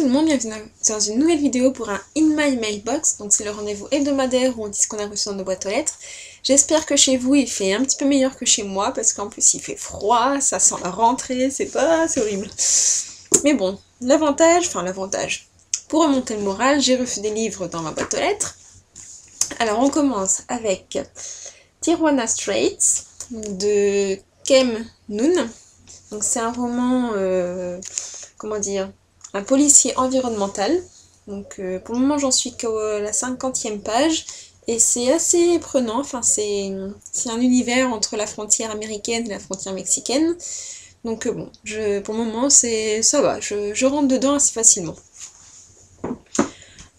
tout le monde, bienvenue dans une nouvelle vidéo pour un In My Mailbox. Donc c'est le rendez-vous hebdomadaire où on dit ce qu'on a reçu dans nos boîtes aux lettres. J'espère que chez vous il fait un petit peu meilleur que chez moi parce qu'en plus il fait froid, ça sent la rentrée, c'est horrible. Mais bon, l'avantage, pour remonter le moral, j'ai reçu des livres dans ma boîte aux lettres. Alors on commence avec Tijuana Straits de Kem Noon. Donc c'est un roman, comment dire, un policier environnemental. Donc pour le moment j'en suis qu'à la 50e page et c'est assez prenant, enfin c'est un univers entre la frontière américaine et la frontière mexicaine. Donc bon, pour le moment ça va, je rentre dedans assez facilement.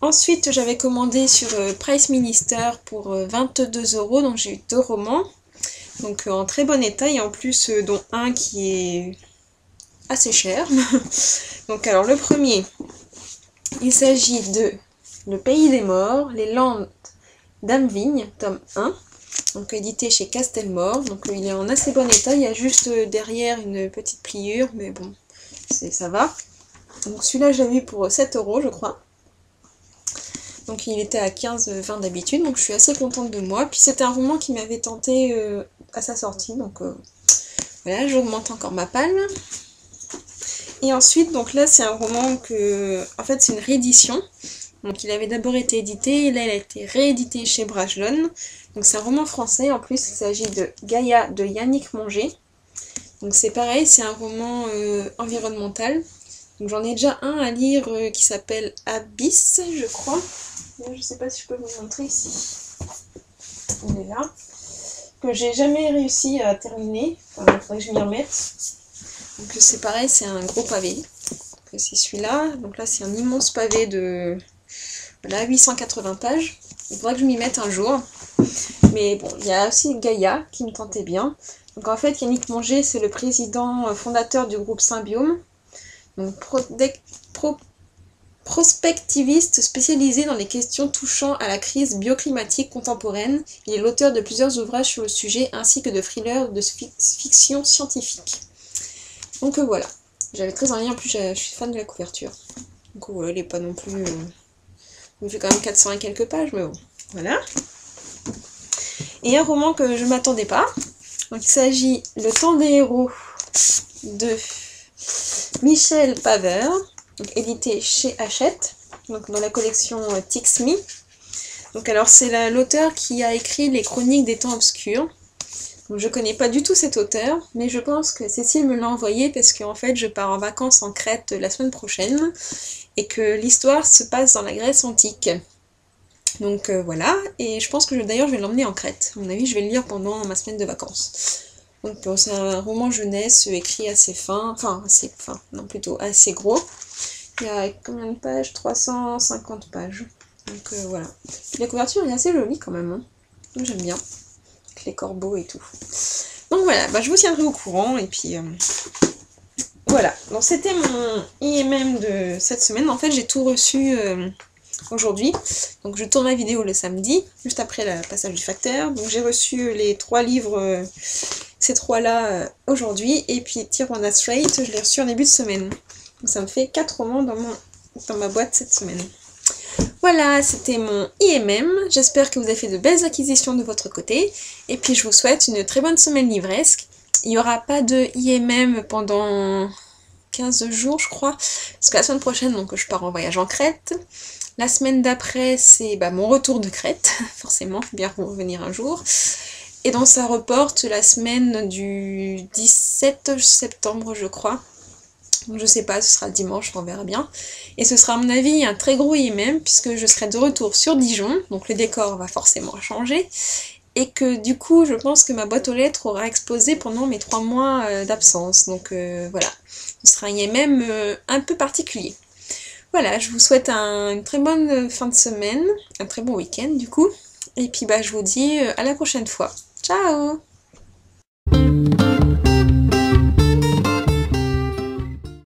Ensuite j'avais commandé sur Price Minister pour 22 €, donc j'ai eu 2 romans. Donc en très bon état et en plus dont un qui est assez cher. Donc alors le premier, il s'agit de Le Pays des Morts, les Landes d'Amvigne, tome 1, donc édité chez Castelmore. Donc il est en assez bon état, il y a juste derrière une petite pliure, mais bon, ça va. Donc celui-là je l'ai eu pour 7 € je crois. Donc il était à 15,20 d'habitude, donc je suis assez contente de moi. Puis c'était un roman qui m'avait tenté à sa sortie, donc voilà, j'augmente encore ma palle. Et ensuite, donc là c'est un roman en fait c'est une réédition. Donc il avait d'abord été édité, et là il a été réédité chez Brajlon. Donc c'est un roman français, en plus il s'agit de Gaïa de Yannick Mongé. Donc c'est pareil, c'est un roman environnemental. Donc j'en ai déjà un à lire qui s'appelle Abyss, je crois. Je sais pas si je peux vous montrer ici. Il est là. Que j'ai jamais réussi à terminer. Enfin, il faudrait que je m'y remette. Donc c'est pareil, c'est un gros pavé. C'est celui-là. Donc là c'est un immense pavé de 880 pages. Il faudra que je m'y mette un jour. Mais bon, il y a aussi Gaïa qui me tentait bien. Donc en fait Yannick Mongé c'est le président fondateur du groupe Symbiome. Donc prospectiviste spécialisé dans les questions touchant à la crise bioclimatique contemporaine, il est l'auteur de plusieurs ouvrages sur le sujet ainsi que de thrillers de fiction scientifique. Donc voilà, j'avais très envie, en plus je suis fan de la couverture. Donc voilà, il n'est pas non plus... il fait quand même 400 et quelques pages, mais bon, voilà. Et un roman que je ne m'attendais pas, donc il s'agit Le Temps des héros de Michel Paver. Donc édité chez Hachette, donc dans la collection Tix Me. Donc alors c'est l'auteur qui a écrit les Chroniques des Temps Obscurs. Donc je connais pas du tout cet auteur, mais je pense que Cécile me l'a envoyé parce qu'en fait je pars en vacances en Crète la semaine prochaine et que l'histoire se passe dans la Grèce antique. Donc voilà, et je pense que d'ailleurs je vais l'emmener en Crète. À mon avis je vais le lire pendant ma semaine de vacances. Donc c'est un roman jeunesse écrit assez fin, plutôt assez gros. Il y a combien de pages? 350 pages. Donc voilà. La couverture est assez jolie quand même. Hein. J'aime bien. Avec les corbeaux et tout. Donc voilà, je vous tiendrai au courant. Et puis voilà. Donc c'était mon IMM de cette semaine. En fait j'ai tout reçu aujourd'hui. Donc je tourne ma vidéo le samedi, juste après le passage du facteur. Donc j'ai reçu les 3 livres, ces 3-là aujourd'hui. Et puis Tijuana Straits, je l'ai reçu en début de semaine. Donc ça me fait 4 romans dans ma boîte cette semaine. Voilà, c'était mon IMM. J'espère que vous avez fait de belles acquisitions de votre côté. Et puis je vous souhaite une très bonne semaine livresque. Il n'y aura pas de IMM pendant 15 jours, je crois. Parce que la semaine prochaine, donc, je pars en voyage en Crète. La semaine d'après, c'est mon retour de Crète. Forcément, il faut bien revenir un jour. Et donc ça reporte la semaine du 17 septembre, je crois. Donc je sais pas, ce sera dimanche, on verra bien. Et ce sera à mon avis un très gros IMM puisque je serai de retour sur Dijon, donc le décor va forcément changer. Et que du coup, je pense que ma boîte aux lettres aura explosé pendant mes 3 mois d'absence. Donc voilà, ce sera un IMM un peu particulier. Voilà, je vous souhaite une très bonne fin de semaine, un très bon week-end du coup. Et puis je vous dis à la prochaine fois. Ciao!